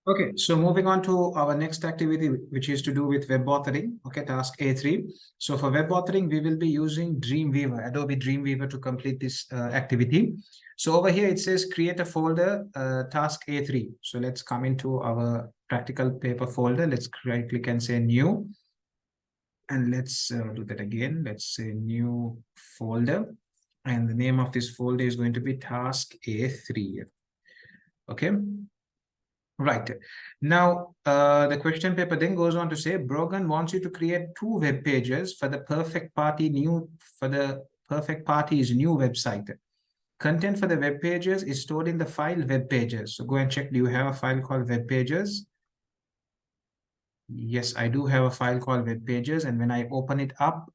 Okay, so moving on to our next activity, which is to do with web authoring. Okay, task A3. So for web authoring, we will be using Dreamweaver, Adobe Dreamweaver to complete this activity. So over here, it says create a folder, task A3. So let's come into our practical paper folder. Let's click and say new. And let's do that again. Let's say new folder. And the name of this folder is going to be task A3. Okay. Right. Now, the question paper then goes on to say, Brogan wants you to create 2 web pages for the perfect party's new website. Content for the web pages is stored in the file web pages. So go and check, do you have a file called web pages? Yes, I do have a file called web pages. And when I open it up,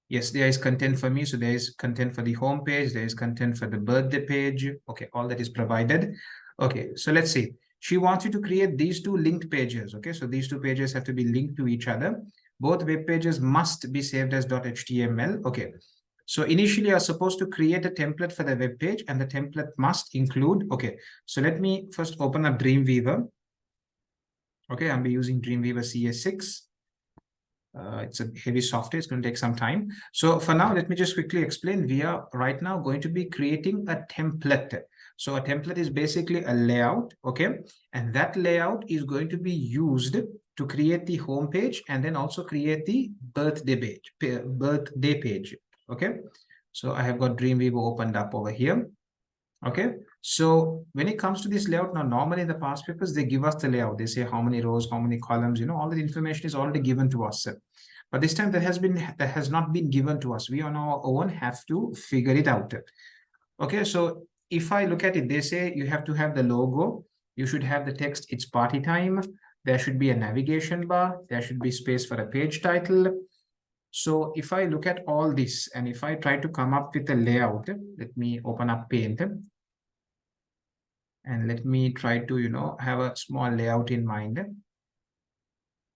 yes, there is content for me. So there is content for the home page. There is content for the birthday page. Okay, all that is provided. Okay, so let's see. She wants you to create these 2 linked pages. Okay, so these 2 pages have to be linked to each other. Both web pages must be saved as .html. Okay, so initially you're supposed to create a template for the web page, and the template must include. Okay, so let me first open up Dreamweaver. Okay, I'll be using Dreamweaver CS6. It's a heavy software. It's going to take some time. So for now, let me just quickly explain. We are right now going to be creating a template. So a template is basically a layout, okay? And that layout is going to be used to create the home page and then also create the birthday page, okay? So I have got Dreamweaver opened up over here. Okay, so when it comes to this layout, now normally in the past papers, they give us the layout. They say how many rows, how many columns, all the information is already given to us. But this time that has not been given to us. We on our own have to figure it out. Okay, so if I look at it, they say you have to have the logo, you should have the text, it's party time, there should be a navigation bar, there should be space for a page title. So if I look at all this and if I try to come up with a layout, let me open up Paint. And let me try to, have a small layout in mind.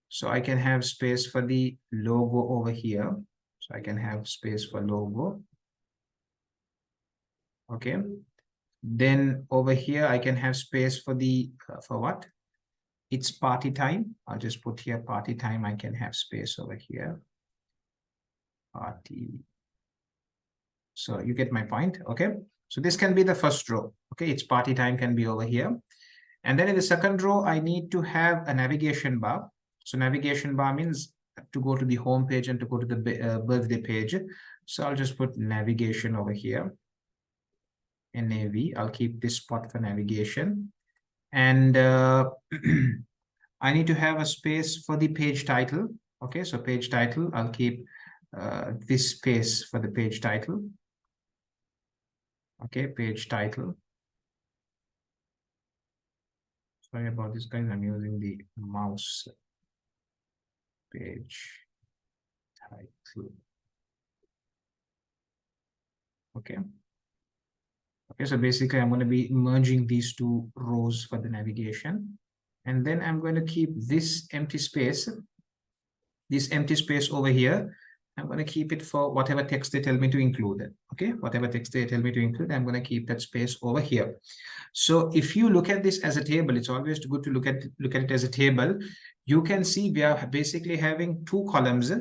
So I can have space for the logo over here. So I can have space for logo. Okay. Then over here, I can have space for the, for what? It's party time. I'll just put here party time. I can have space over here. Party. So you get my point. Okay. So this can be the first row. Okay. It's party time can be over here. And then in the second row, I need to have a navigation bar. So navigation bar means to go to the home page and to go to the birthday page. So I'll just put navigation over here. NAV, I'll keep this spot for navigation. And I need to have a space for the page title. Okay, so page title, I'll keep this space for the page title. Okay, page title. Sorry about this, guys. I'm using the mouse. Page title. Okay. Okay, so basically I'm going to be merging these 2 rows for the navigation. And then I'm going to keep this empty space over here. I'm going to keep it for whatever text they tell me to include. Okay, whatever text they tell me to include, I'm going to keep that space over here. So if you look at this as a table, it's always good to look at it as a table. You can see we are basically having 2 columns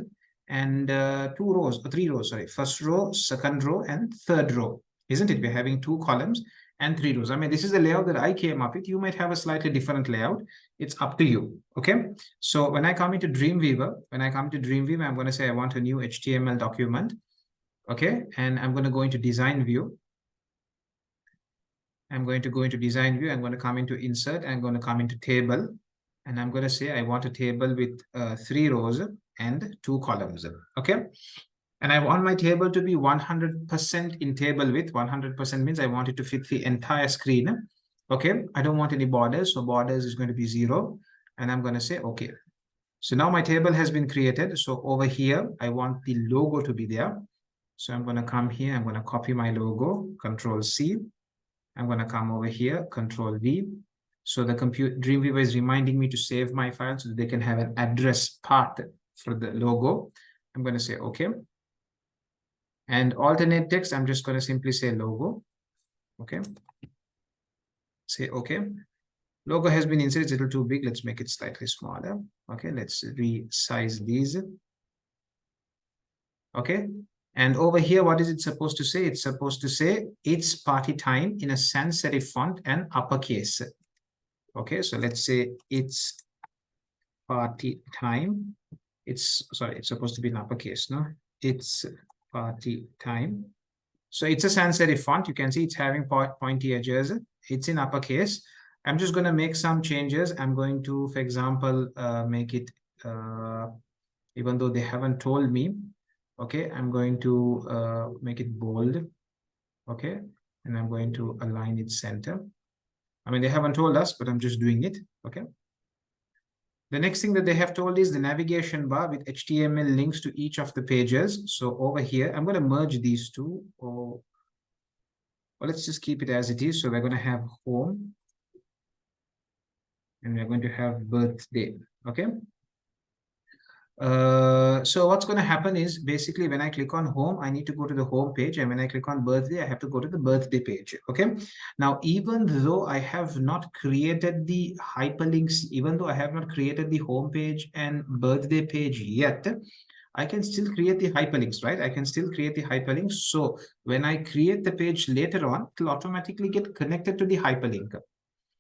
and 2 rows, or 3 rows, sorry. First row, second row, and third row, isn't it? We're having 2 columns and 3 rows. I mean, this is the layout that I came up with. You might have a slightly different layout. It's up to you. Okay. So when I come into Dreamweaver, I'm going to say I want a new HTML document. Okay. And I'm going to go into design view. I'm going to go into design view. I'm going to come into insert. I'm going to come into table. And I'm going to say I want a table with 3 rows and 2 columns. Okay. And I want my table to be 100% in table width. 100% means I want it to fit the entire screen. Okay. I don't want any borders. So borders is going to be 0. And I'm going to say, okay. So now my table has been created. So over here, I want the logo to be there. So I'm going to come here. I'm going to copy my logo, Control C. I'm going to come over here, Control V. So the Dreamweaver is reminding me to save my file so that they can have an address path for the logo. I'm going to say, okay. And alternate text, I'm just going to simply say logo. Okay. say okay. Logo has been inserted, it's a little too big. Let's make it slightly smaller. Okay, let's resize these. Okay, and over here, what is it supposed to say? It's supposed to say it's party time in a sans serif font and uppercase. Okay, so let's say it's party time. It's supposed to be in uppercase, no? It's party time. So it's a sans serif font. You can see it's having pointy edges. It's in uppercase. I'm just going to make some changes. I'm going to, for example, make it, even though they haven't told me, okay, I'm going to make it bold, okay, and I'm going to align its center. I mean, they haven't told us, but I'm just doing it, okay. The next thing that they have told is the navigation bar with HTML links to each of the pages. So over here, I'm going to merge these two, or let's just keep it as it is. So we're going to have home, and we're going to have birthday, okay. So what's going to happen is basically when I click on home, I need to go to the home page, and when I click on birthday, I have to go to the birthday page. Okay. Now, even though I have not created the hyperlinks, even though I have not created the home page and birthday page yet, I can still create the hyperlinks, right? I can still create the hyperlinks. So when I create the page later on, it will automatically get connected to the hyperlink.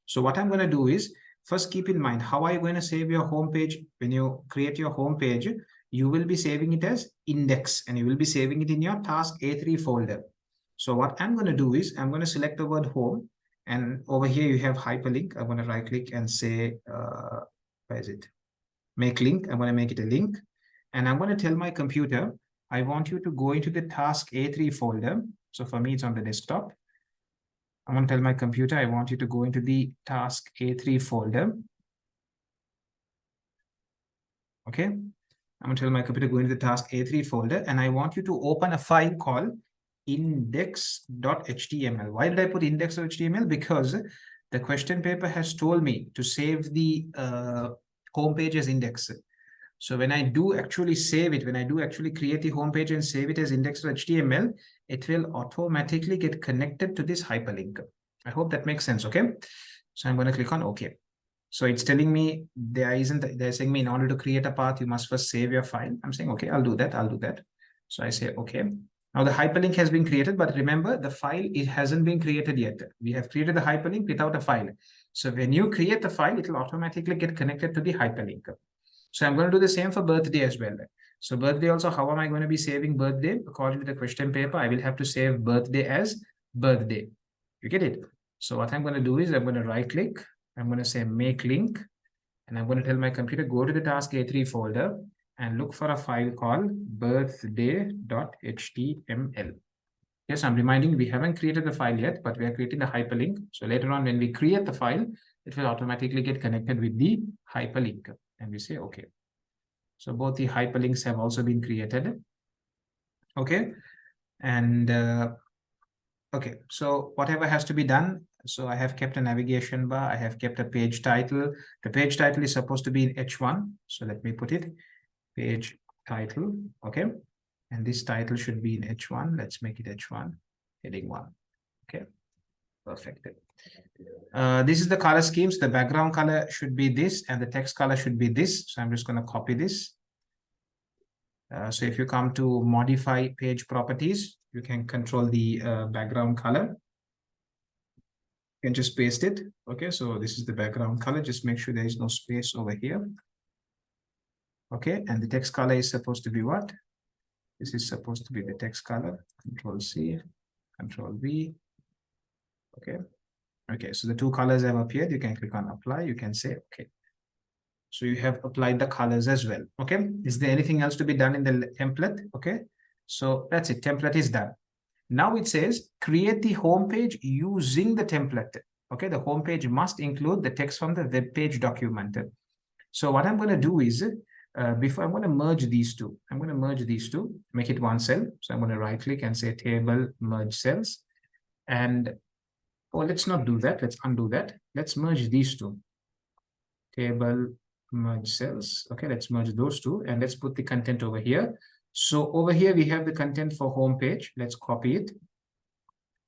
So what I'm going to do is, first keep in mind, how are you going to save your home page? When you create your home page, you will be saving it as index, and you will be saving it in your task A3 folder. So what I'm going to do is, I'm going to select the word home, and over here you have hyperlink. I'm going to right click and say, where is it? Make link. I'm going to make it a link. And I'm going to tell my computer, I want you to go into the task A3 folder. So for me, it's on the desktop. I'm going to tell my computer, I want you to go into the task A3 folder. Okay. I'm going to tell my computer, go into the task A3 folder, and I want you to open a file called index.html. Why did I put index.html? Because the question paper has told me to save the home page as index. So when I do actually save it, when I do actually create the home page and save it as index.html, it will automatically get connected to this hyperlink. I hope that makes sense. Okay. So I'm going to click on OK. So it's telling me they're saying me in order to create a path, you must first save your file. I'm saying, okay, I'll do that. I'll do that. So I say, okay. Now the hyperlink has been created, but remember the file, it hasn't been created yet. We have created the hyperlink without a file. So when you create the file, it will automatically get connected to the hyperlink. So I'm going to do the same for birthday as well. So birthday also, how am I going to be saving birthday? According to the question paper, I will have to save birthday as birthday. You get it? So what I'm going to do is I'm going to right click. I'm going to say make link. And I'm going to tell my computer, go to the task A3 folder and look for a file called birthday.html. Yes, I'm reminding you, we haven't created the file yet, but we are creating the hyperlink. So later on, when we create the file, it will automatically get connected with the hyperlink. And we say, okay. So both the hyperlinks have also been created. Okay. And okay, so whatever has to be done. So I have kept a navigation bar. I have kept a page title. The page title is supposed to be in H1. So let me put it, page title. Okay. And this title should be in H1. Let's make it H1, heading 1. Okay, perfect. This is the color schemes. The background color should be this, and the text color should be this. So I'm just going to copy this. So if you come to modify page properties, you can control the background color. You can just paste it. Okay, so this is the background color. Just make sure there is no space over here. Okay, and the text color is supposed to be what? This is supposed to be the text color. Control C, Control V. Okay. Okay, so the two colors have appeared. You can click on apply. You can say, okay. So you have applied the colors as well. Okay. Is there anything else to be done in the template? Okay. So that's it. Template is done. Now it says create the home page using the template. Okay. The home page must include the text from the web page document. So what I'm going to do is before I'm going to merge these two. I'm going to merge these two, make it one cell. So I'm going to right click and say table merge cells. And oh, let's not do that. Let's undo that. Let's merge these two. Table merge cells. Okay, let's merge those two and let's put the content over here. So over here we have the content for home page. Let's copy it.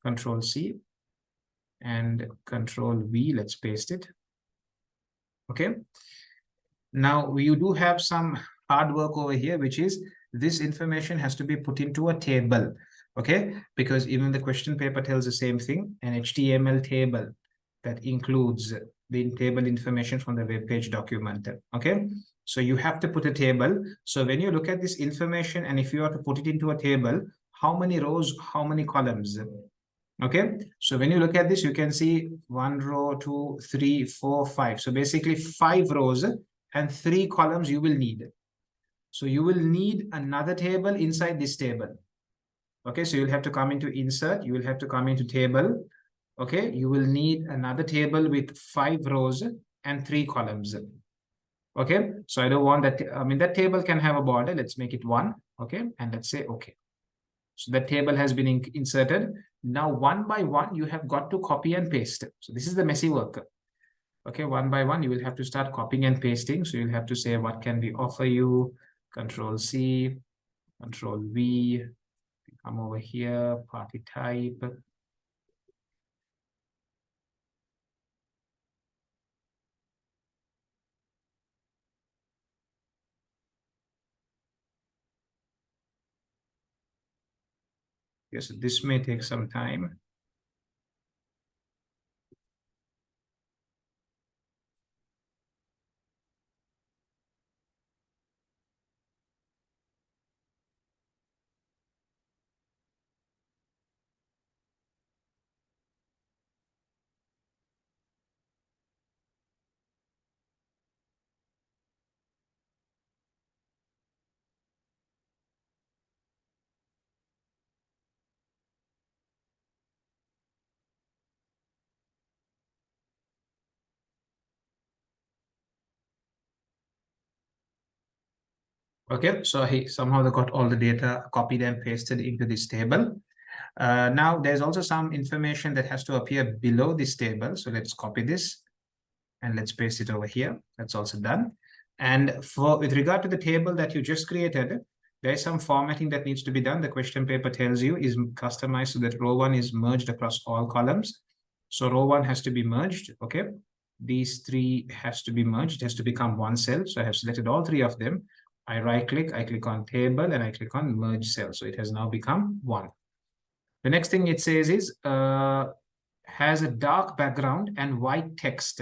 Control C. and Control V, let's paste it. Okay. Now you do have some hard work over here, which is this information has to be put into a table. Okay, because even the question paper tells the same thing, an HTML table that includes the table information from the web page document. Okay, so you have to put a table. So when you look at this information, and if you are to put it into a table, how many rows, how many columns? Okay, so when you look at this, you can see 1 row, 2, 3, 4, 5. So basically 5 rows and 3 columns you will need. So you will need another table inside this table. Okay, so you'll have to come into insert, you will have to come into table. Okay, you will need another table with 5 rows and 3 columns. Okay, so I don't want that. I mean, that table can have a border. Let's make it 1. Okay, and let's say okay. So the table has been inserted. Now, one by one, you have got to copy and paste. So this is the messy work. Okay, one by one, you will have to start copying and pasting. So you'll have to say, what can we offer you? Control C, Control V, come over here, party type. Yes, this may take some time. Okay, so he somehow they got all the data copied and pasted into this table. Now there's also some information that has to appear below this table. So let's copy this and let's paste it over here. That's also done. And with regard to the table that you just created, there is some formatting that needs to be done. The question paper tells you is customized so that row 1 is merged across all columns. So row 1 has to be merged. Okay, these 3 has to be merged, has to become one cell. So I have selected all 3 of them. I right click, I click on table, and I click on merge cell. So it has now become 1. The next thing it says is has a dark background and white text.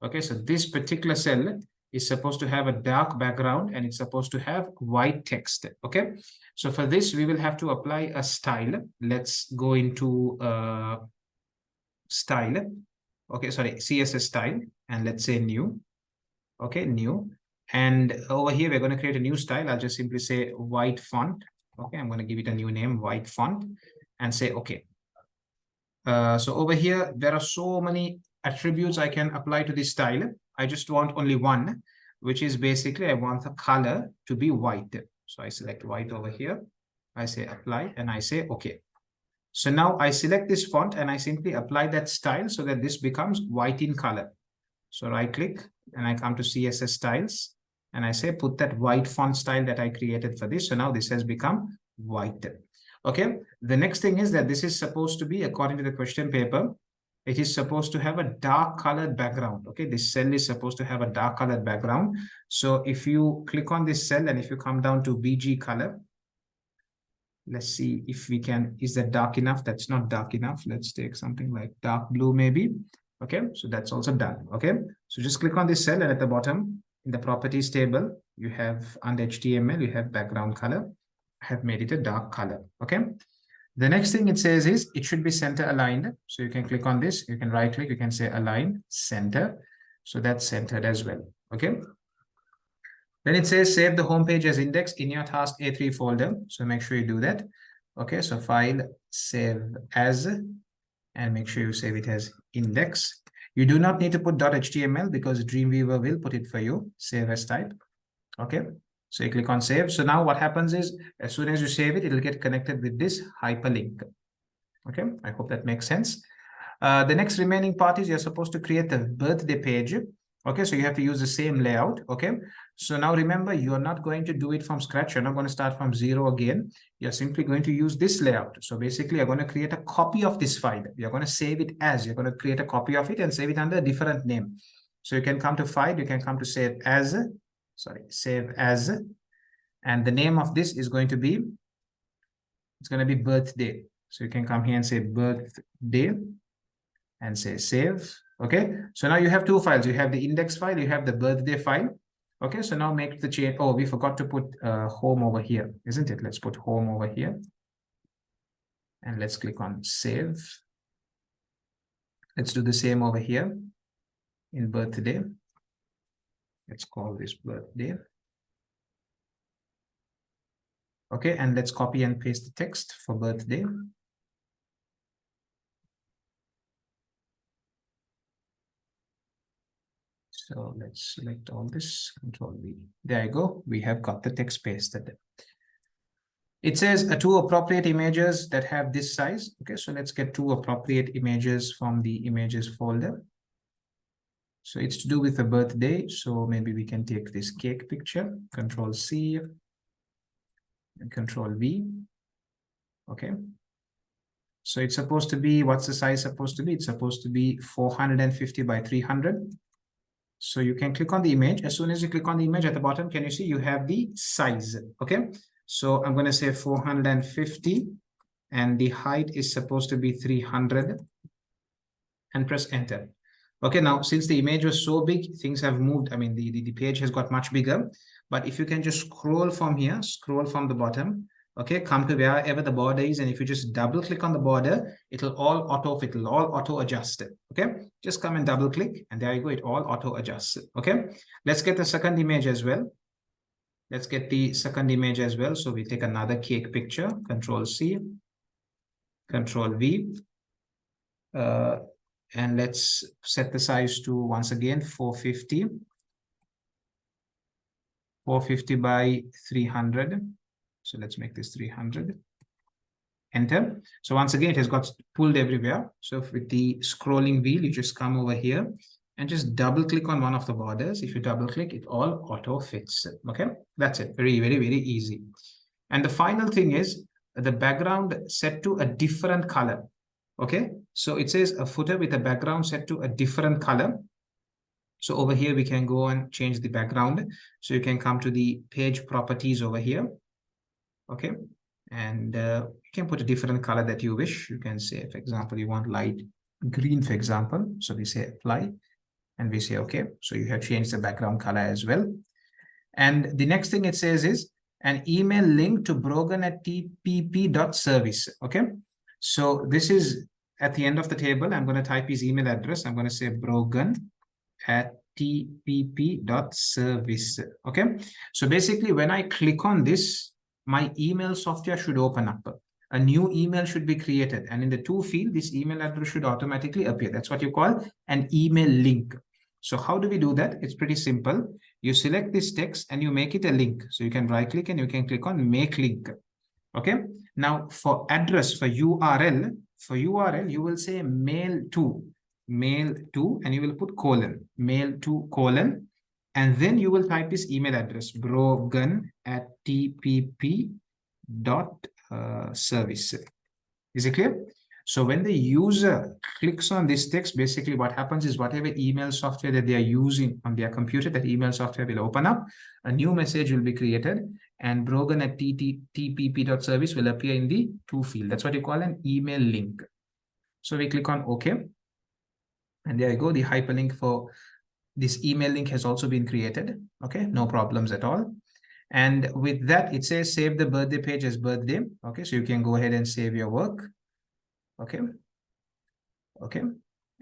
Okay, so this particular cell is supposed to have a dark background and it's supposed to have white text. Okay, so for this, we will have to apply a style. Let's go into style. Okay, sorry, CSS style, and let's say new. Okay, new. And over here, we're going to create a new style. I'll just simply say white font. Okay, I'm going to give it a new name, white font, and say okay. So over here, there are so many attributes I can apply to this style. I just want only one, which is basically I want the color to be white. So I select white over here. I say apply and I say okay. So now I select this font and I simply apply that style so that this becomes white in color. So right click and I come to CSS styles and I say put that white font style that I created for this. So now this has become white. Okay, the next thing is that this is supposed to be, according to the question paper, it is supposed to have a dark colored background. Okay, this cell is supposed to have a dark colored background. So if you click on this cell and if you come down to BG color, let's see if we can, is that dark enough? That's not dark enough. Let's take something like dark blue maybe. Okay, so that's also done. Okay, so just click on this cell and at the bottom in the properties table, you have under HTML, you have background color. I have made it a dark color. Okay, the next thing it says is it should be center aligned. So you can click on this, you can right click, you can say align center. So that's centered as well. Okay, then it says save the home page as index in your task A3 folder. So make sure you do that. Okay, so file, save as, and make sure you save it as index. You do not need to put .html because Dreamweaver will put it for you. Save as type. Okay, so you click on save. So now what happens is as soon as you save it, it'll get connected with this hyperlink. Okay, I hope that makes sense. The next remaining part is you're supposed to create the birthday page. Okay, so you have to use the same layout. Okay, so now remember, you're not going to do it from scratch. You're not going to start from zero again. You're simply going to use this layout. So basically, you're going to create a copy of this file. You're going to save it as, you're going to create a copy of it and save it under a different name. So you can come to file, you can come to save as, save as, and the name of this is going to be, it's going to be birthday. So you can come here and say birthday and say save. Okay, so now you have two files. You have the index file, you have the birthday file. Okay, so now make the change. Oh, we forgot to put home over here, isn't it? Let's put home over here. And let's click on save. Let's do the same over here in birthday. Let's call this birthday. Okay, and let's copy and paste the text for birthday. So let's select all this, Control V. There you go. We have got the text pasted. It says two appropriate images that have this size. Okay, so let's get two appropriate images from the images folder. So it's to do with a birthday. So maybe we can take this cake picture, Control C and Control V. Okay. So it's supposed to be, what's the size supposed to be? It's supposed to be 450 by 300. So you can click on the image. As soon as you click on the image at the bottom, can you see you have the size? Okay. So I'm going to say 450 and the height is supposed to be 300 and press enter. Okay. Now, since the image was so big, things have moved. I mean, the page has got much bigger, but if you can just scroll from here, scroll from the bottom, okay, come to wherever the border is. And if you just double click on the border, it'll all auto-fit, it'll all auto-adjust it. Okay, just come and double click and there you go, it all auto-adjusts it. Okay, let's get the second image as well. Let's get the second image as well. So we take another cake picture, Control C, Control V. And let's set the size to, once again, 450. 450 by 300. So let's make this 300. Enter. So once again, it has got pulled everywhere. So with the scrolling wheel, you just come over here and just double click on one of the borders. If you double click, it all auto fits. Okay, that's it. Very, very, very easy. And the final thing is the background set to a different color. Okay, so it says a footer with a background set to a different color. So over here, we can go and change the background. So you can come to the page properties over here. Okay, and you can put a different color that you wish. You can say, for example, you want light green, for example. So we say apply and we say, okay. So you have changed the background color as well. And the next thing it says is an email link to brogan@tpp.service. Okay, so this is at the end of the table. I'm going to type his email address. I'm going to say brogan@tpp.service. Okay, so basically when I click on this, my email software should open up. A new email should be created. And in the to field, this email address should automatically appear. That's what you call an email link. So how do we do that? It's pretty simple. You select this text and you make it a link. So you can right click and you can click on make link. Okay. Now for address, for URL, you will say mail to, and you will put colon, mail to colon. And then you will type this email address, brogan@tpp.service. Is it clear? So when the user clicks on this text, basically what happens is whatever email software that they are using on their computer, that email software will open up, a new message will be created, and brogan@tpp.service will appear in the to field. That's what you call an email link. So we click on OK. And there you go. The hyperlink for this email link has also been created. Okay, no problems at all. And with that, it says save the birthday page as birthday. Okay, so you can go ahead and save your work. Okay. Okay.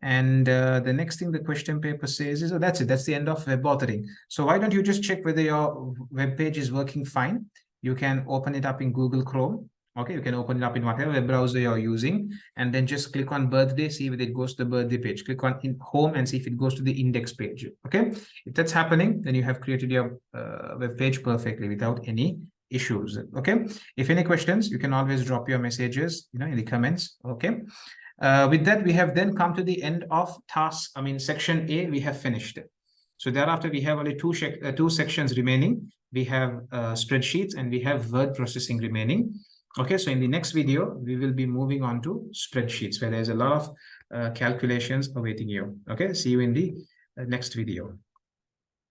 And the next thing the question paper says is, oh, that's it. That's the end of web authoring. So why don't you just check whether your web page is working fine? You can open it up in Google Chrome. Okay, you can open it up in whatever web browser you're using, and then just click on birthday, see whether it goes to the birthday page. Click on in home and see if it goes to the index page. Okay, if that's happening, then you have created your web page perfectly without any issues. Okay, if any questions, you can always drop your messages, in the comments. Okay, with that, we have then come to the end of section A. We have finished. So thereafter, we have only two sections remaining. We have spreadsheets and we have word processing remaining. Okay, so in the next video, we will be moving on to spreadsheets where there's a lot of calculations awaiting you. Okay, see you in the next video.